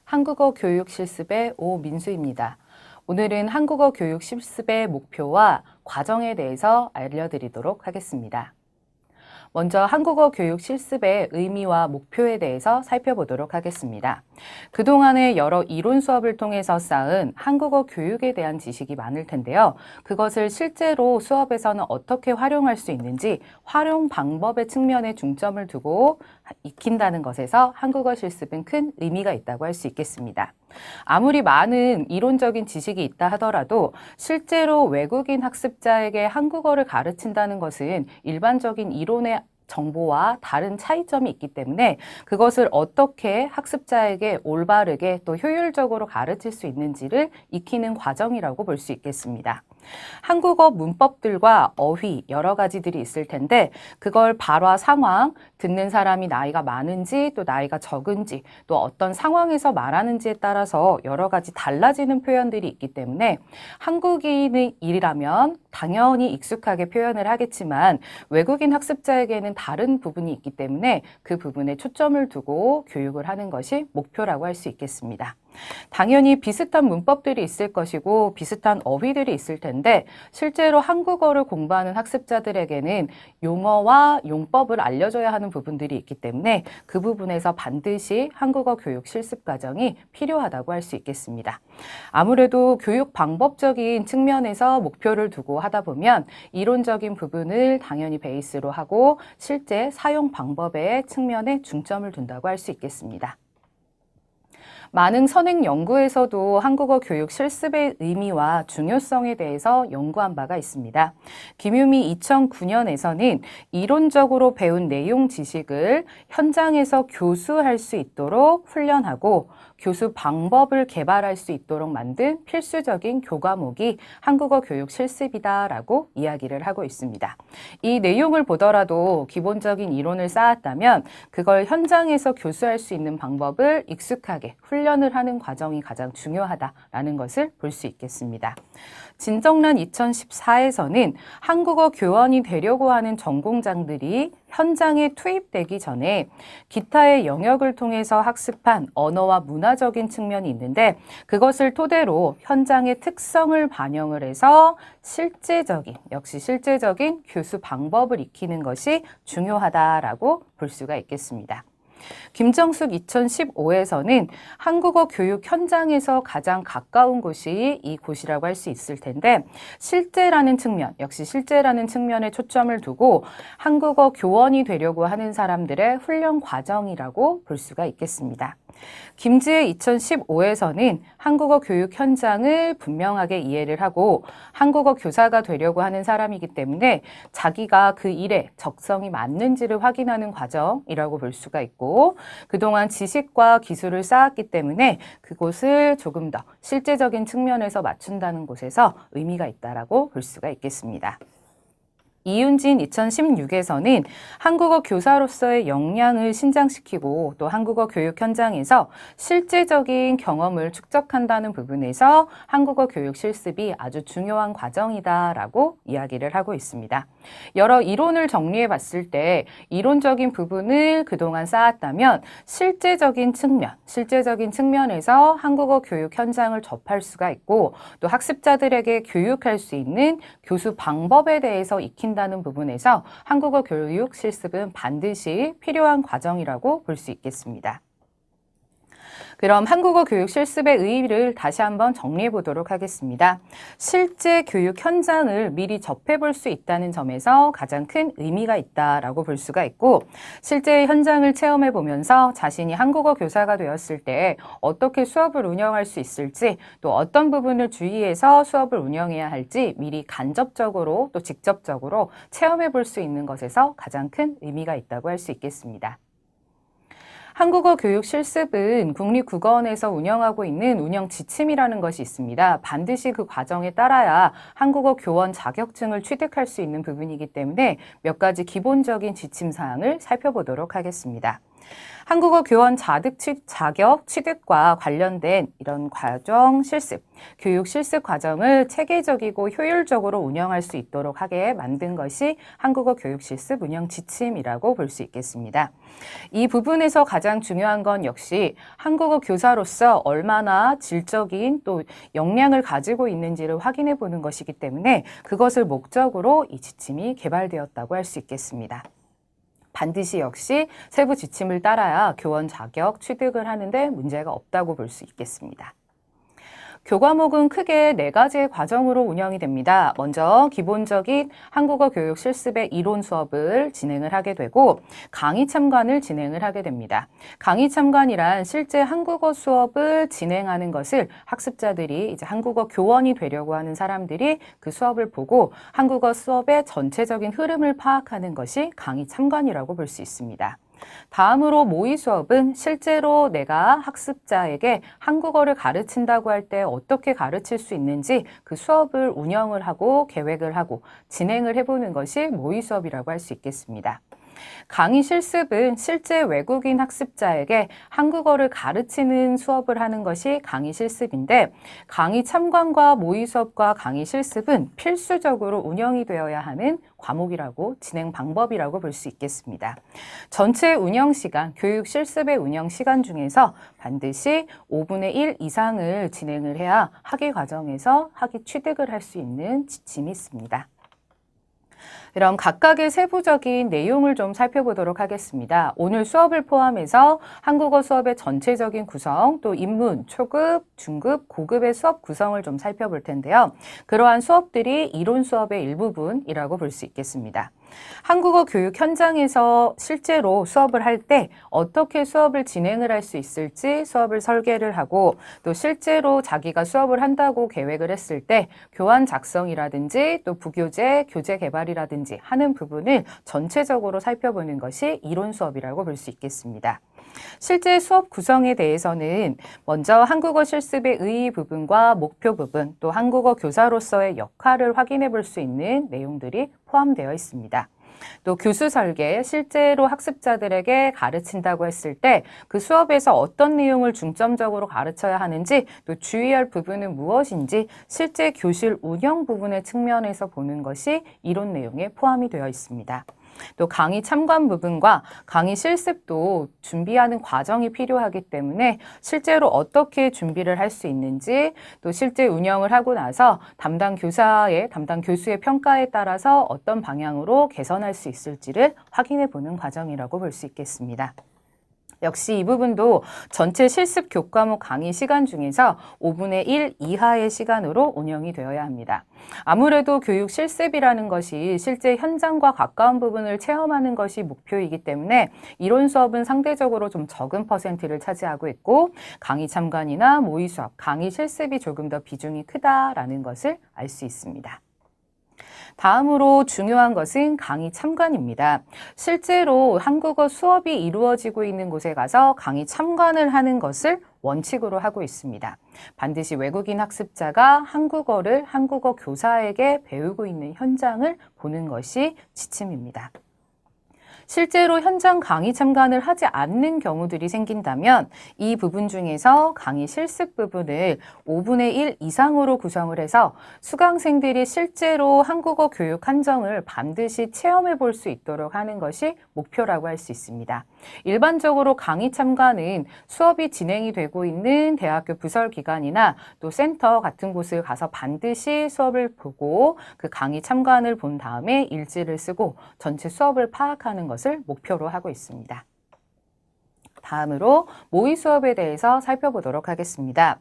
한국어 교육 실습의 오민수입니다. 오늘은 한국어 교육 실습의 목표와 과정에 대해서 알려드리도록 하겠습니다. 먼저 한국어 교육 실습의 의미와 목표에 대해서 살펴보도록 하겠습니다. 그동안의 여러 이론 수업을 통해서 쌓은 한국어 교육에 대한 지식이 많을 텐데요. 그것을 실제로 수업에서는 어떻게 활용할 수 있는지 활용 방법의 측면에 중점을 두고 익힌다는 것에서 한국어 실습은 큰 의미가 있다고 할 수 있겠습니다. 아무리 많은 이론적인 지식이 있다 하더라도 실제로 외국인 학습자에게 한국어를 가르친다는 것은 일반적인 이론의 정보와 다른 차이점이 있기 때문에 그것을 어떻게 학습자에게 올바르게 또 효율적으로 가르칠 수 있는지를 익히는 과정이라고 볼 수 있겠습니다. 한국어 문법들과 어휘 여러 가지들이 있을 텐데 그걸 발화 상황, 듣는 사람이 나이가 많은지 또 나이가 적은지 또 어떤 상황에서 말하는지에 따라서 여러 가지 달라지는 표현들이 있기 때문에 한국인이라면 당연히 익숙하게 표현을 하겠지만 외국인 학습자에게는 다른 부분이 있기 때문에 그 부분에 초점을 두고 교육을 하는 것이 목표라고 할 수 있겠습니다. 당연히 비슷한 문법들이 있을 것이고 비슷한 어휘들이 있을 텐데 실제로 한국어를 공부하는 학습자들에게는 용어와 용법을 알려줘야 하는 부분들이 있기 때문에 그 부분에서 반드시 한국어 교육 실습 과정이 필요하다고 할 수 있겠습니다. 아무래도 교육 방법적인 측면에서 목표를 두고 하다 보면 이론적인 부분을 당연히 베이스로 하고 실제 사용 방법의 측면에 중점을 둔다고 할 수 있겠습니다. 많은 선행 연구에서도 한국어 교육 실습의 의미와 중요성에 대해서 연구한 바가 있습니다. 김유미 2009년에서는 이론적으로 배운 내용 지식을 현장에서 교수할 수 있도록 훈련하고 교수 방법을 개발할 수 있도록 만든 필수적인 교과목이 한국어 교육 실습이다라고 이야기를 하고 있습니다. 이 내용을 보더라도 기본적인 이론을 쌓았다면 그걸 현장에서 교수할 수 있는 방법을 익숙하게 훈련을 하는 과정이 가장 중요하다라는 것을 볼 수 있겠습니다. 진정란 2014에서는 한국어 교원이 되려고 하는 전공자들이 현장에 투입되기 전에 기타의 영역을 통해서 학습한 언어와 문화적인 측면이 있는데 그것을 토대로 현장의 특성을 반영을 해서 역시 실제적인 교수 방법을 익히는 것이 중요하다라고 볼 수가 있겠습니다. 김정숙 2015에서는 한국어 교육 현장에서 가장 가까운 곳이 이곳이라고 할 수 있을 텐데 역시 실제라는 측면에 초점을 두고 한국어 교원이 되려고 하는 사람들의 훈련 과정이라고 볼 수가 있겠습니다. 김지혜 2015에서는 한국어 교육 현장을 분명하게 이해를 하고 한국어 교사가 되려고 하는 사람이기 때문에 자기가 그 일에 적성이 맞는지를 확인하는 과정이라고 볼 수가 있고 그동안 지식과 기술을 쌓았기 때문에 그곳을 조금 더 실제적인 측면에서 맞춘다는 곳에서 의미가 있다라고 볼 수가 있겠습니다. 이윤진 2016에서는 한국어 교사로서의 역량을 신장시키고 또 한국어 교육 현장에서 실제적인 경험을 축적한다는 부분에서 한국어 교육 실습이 아주 중요한 과정이다라고 이야기를 하고 있습니다. 여러 이론을 정리해 봤을 때 이론적인 부분을 그동안 쌓았다면 실제적인 측면에서 한국어 교육 현장을 접할 수가 있고 또 학습자들에게 교육할 수 있는 교수 방법에 대해서 익힌다는 부분에서 한국어 교육 실습은 반드시 필요한 과정이라고 볼 수 있겠습니다. 그럼 한국어 교육 실습의 의의를 다시 한번 정리해 보도록 하겠습니다. 실제 교육 현장을 미리 접해 볼 수 있다는 점에서 가장 큰 의미가 있다라고 볼 수가 있고 실제 현장을 체험해 보면서 자신이 한국어 교사가 되었을 때 어떻게 수업을 운영할 수 있을지 또 어떤 부분을 주의해서 수업을 운영해야 할지 미리 간접적으로 또 직접적으로 체험해 볼 수 있는 것에서 가장 큰 의미가 있다고 할 수 있겠습니다. 한국어 교육 실습은 국립국어원에서 운영하고 있는 운영 지침이라는 것이 있습니다. 반드시 그 과정에 따라야 한국어 교원 자격증을 취득할 수 있는 부분이기 때문에 몇 가지 기본적인 지침 사항을 살펴보도록 하겠습니다. 한국어 교원 자격 취득과 관련된 이런 과정 실습, 교육 실습 과정을 체계적이고 효율적으로 운영할 수 있도록 하게 만든 것이 한국어 교육 실습 운영 지침이라고 볼 수 있겠습니다. 이 부분에서 가장 중요한 건 역시 한국어 교사로서 얼마나 질적인 또 역량을 가지고 있는지를 확인해 보는 것이기 때문에 그것을 목적으로 이 지침이 개발되었다고 할 수 있겠습니다. 반드시 역시 세부 지침을 따라야 교원 자격 취득을 하는데 문제가 없다고 볼 수 있겠습니다. 교과목은 크게 4가지의 과정으로 운영이 됩니다. 먼저 기본적인 한국어 교육 실습의 이론 수업을 진행을 하게 되고 강의 참관을 진행을 하게 됩니다. 강의 참관이란 실제 한국어 수업을 진행하는 것을 학습자들이 이제 한국어 교원이 되려고 하는 사람들이 그 수업을 보고 한국어 수업의 전체적인 흐름을 파악하는 것이 강의 참관이라고 볼 수 있습니다. 다음으로 모의 수업은 실제로 내가 학습자에게 한국어를 가르친다고 할 때 어떻게 가르칠 수 있는지 그 수업을 운영을 하고 계획을 하고 진행을 해보는 것이 모의 수업이라고 할 수 있겠습니다. 강의 실습은 실제 외국인 학습자에게 한국어를 가르치는 수업을 하는 것이 강의 실습인데 강의 참관과 모의 수업과 강의 실습은 필수적으로 운영이 되어야 하는 과목이라고 진행 방법이라고 볼 수 있겠습니다. 전체 운영 시간, 교육 실습의 운영 시간 중에서 반드시 5분의 1 이상을 진행을 해야 학위 과정에서 학위 취득을 할 수 있는 지침이 있습니다. 그럼 각각의 세부적인 내용을 좀 살펴보도록 하겠습니다. 오늘 수업을 포함해서 한국어 수업의 전체적인 구성, 또 입문, 초급, 중급, 고급의 수업 구성을 좀 살펴볼 텐데요. 그러한 수업들이 이론 수업의 일부분이라고 볼 수 있겠습니다. 한국어 교육 현장에서 실제로 수업을 할 때 어떻게 수업을 진행을 할 수 있을지 수업을 설계를 하고 또 실제로 자기가 수업을 한다고 계획을 했을 때 교환 작성이라든지 또 부교재, 교재 개발이라든지 하는 부분을 전체적으로 살펴보는 것이 이론 수업이라고 볼 수 있겠습니다. 실제 수업 구성에 대해서는 먼저 한국어 실습의 의의 부분과 목표 부분, 또 한국어 교사로서의 역할을 확인해 볼 수 있는 내용들이 포함되어 있습니다. 또 교수 설계, 실제로 학습자들에게 가르친다고 했을 때 그 수업에서 어떤 내용을 중점적으로 가르쳐야 하는지 또 주의할 부분은 무엇인지 실제 교실 운영 부분의 측면에서 보는 것이 이론 내용에 포함이 되어 있습니다. 또 강의 참관 부분과 강의 실습도 준비하는 과정이 필요하기 때문에 실제로 어떻게 준비를 할 수 있는지 또 실제 운영을 하고 나서 담당 교수의 평가에 따라서 어떤 방향으로 개선할 수 있을지를 확인해 보는 과정이라고 볼 수 있겠습니다. 역시 이 부분도 전체 실습 교과목 강의 시간 중에서 5분의 1 이하의 시간으로 운영이 되어야 합니다. 아무래도 교육 실습이라는 것이 실제 현장과 가까운 부분을 체험하는 것이 목표이기 때문에 이론 수업은 상대적으로 좀 적은 퍼센트를 차지하고 있고 강의 참관이나 모의 수업, 강의 실습이 조금 더 비중이 크다라는 것을 알 수 있습니다. 다음으로 중요한 것은 강의 참관입니다. 실제로 한국어 수업이 이루어지고 있는 곳에 가서 강의 참관을 하는 것을 원칙으로 하고 있습니다. 반드시 외국인 학습자가 한국어를 한국어 교사에게 배우고 있는 현장을 보는 것이 지침입니다. 실제로 현장 강의 참관을 하지 않는 경우들이 생긴다면 이 부분 중에서 강의 실습 부분을 5분의 1 이상으로 구성을 해서 수강생들이 실제로 한국어 교육 한정을 반드시 체험해 볼 수 있도록 하는 것이 목표라고 할 수 있습니다. 일반적으로 강의 참관은 수업이 진행이 되고 있는 대학교 부설기관이나 또 센터 같은 곳을 가서 반드시 수업을 보고 그 강의 참관을 본 다음에 일지를 쓰고 전체 수업을 파악하는 것을 목표로 하고 있습니다. 다음으로 모의 수업에 대해서 살펴보도록 하겠습니다.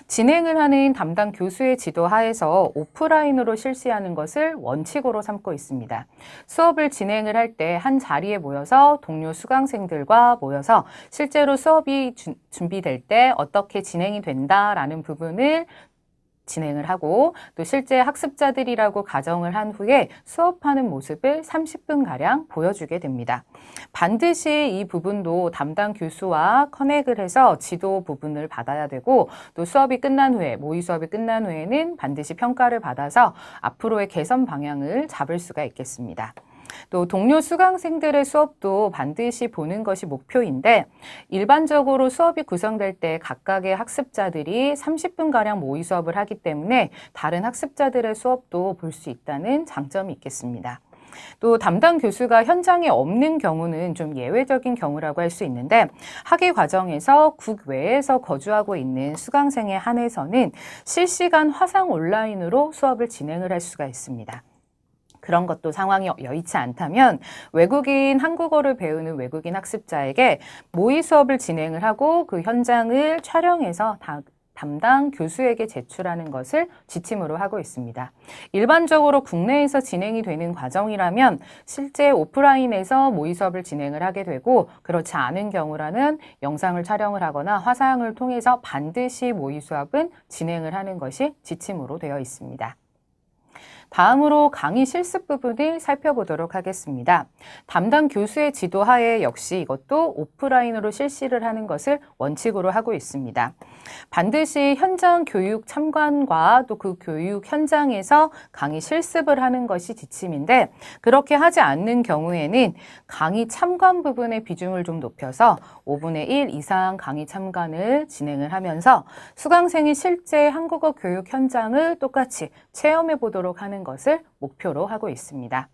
진행을 하는 담당 교수의 지도 하에서 오프라인으로 실시하는 것을 원칙으로 삼고 있습니다. 수업을 진행을 할 때 한 자리에 모여서 동료 수강생들과 모여서 실제로 수업이 준비될 때 어떻게 진행이 된다라는 부분을 진행을 하고 또 실제 학습자들이라고 가정을 한 후에 수업하는 모습을 30분가량 보여주게 됩니다. 반드시 이 부분도 담당 교수와 커넥을 해서 지도 부분을 받아야 되고 또 수업이 끝난 후에 모의 수업이 끝난 후에는 반드시 평가를 받아서 앞으로의 개선 방향을 잡을 수가 있겠습니다. 또 동료 수강생들의 수업도 반드시 보는 것이 목표인데 일반적으로 수업이 구성될 때 각각의 학습자들이 30분가량 모의 수업을 하기 때문에 다른 학습자들의 수업도 볼 수 있다는 장점이 있겠습니다. 또 담당 교수가 현장에 없는 경우는 좀 예외적인 경우라고 할 수 있는데 학위 과정에서 국외에서 거주하고 있는 수강생에 한해서는 실시간 화상 온라인으로 수업을 진행을 할 수가 있습니다. 그런 것도 상황이 여의치 않다면 외국인 한국어를 배우는 외국인 학습자에게 모의 수업을 진행을 하고 그 현장을 촬영해서 담당 교수에게 제출하는 것을 지침으로 하고 있습니다. 일반적으로 국내에서 진행이 되는 과정이라면 실제 오프라인에서 모의 수업을 진행을 하게 되고 그렇지 않은 경우라는 영상을 촬영을 하거나 화상을 통해서 반드시 모의 수업은 진행을 하는 것이 지침으로 되어 있습니다. 다음으로 강의 실습 부분을 살펴보도록 하겠습니다. 담당 교수의 지도하에 역시 이것도 오프라인으로 실시를 하는 것을 원칙으로 하고 있습니다. 반드시 현장 교육 참관과 또 그 교육 현장에서 강의 실습을 하는 것이 지침인데 그렇게 하지 않는 경우에는 강의 참관 부분의 비중을 좀 높여서 5분의 1 이상 강의 참관을 진행을 하면서 수강생이 실제 한국어 교육 현장을 똑같이 체험해 보도록 하는 것을 목표로 하고 있습니다.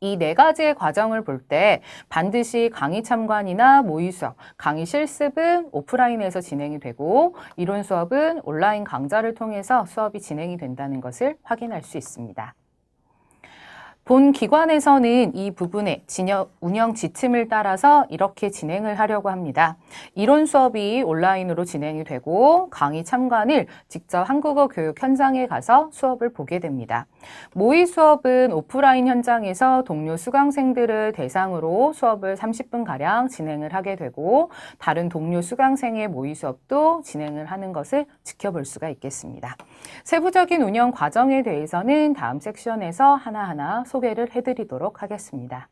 이 네 가지의 과정을 볼 때 반드시 강의 참관이나 모의 수업, 강의 실습은 오프라인에서 진행이 되고 이론 수업은 온라인 강좌를 통해서 수업이 진행이 된다는 것을 확인할 수 있습니다. 본 기관에서는 이 부분의 운영 지침을 따라서 이렇게 진행을 하려고 합니다. 이론 수업이 온라인으로 진행이 되고 강의 참관을 직접 한국어 교육 현장에 가서 수업을 보게 됩니다. 모의 수업은 오프라인 현장에서 동료 수강생들을 대상으로 수업을 30분가량 진행을 하게 되고 다른 동료 수강생의 모의 수업도 진행을 하는 것을 지켜볼 수가 있겠습니다. 세부적인 운영 과정에 대해서는 다음 섹션에서 하나하나 소개를 해드리도록 하겠습니다.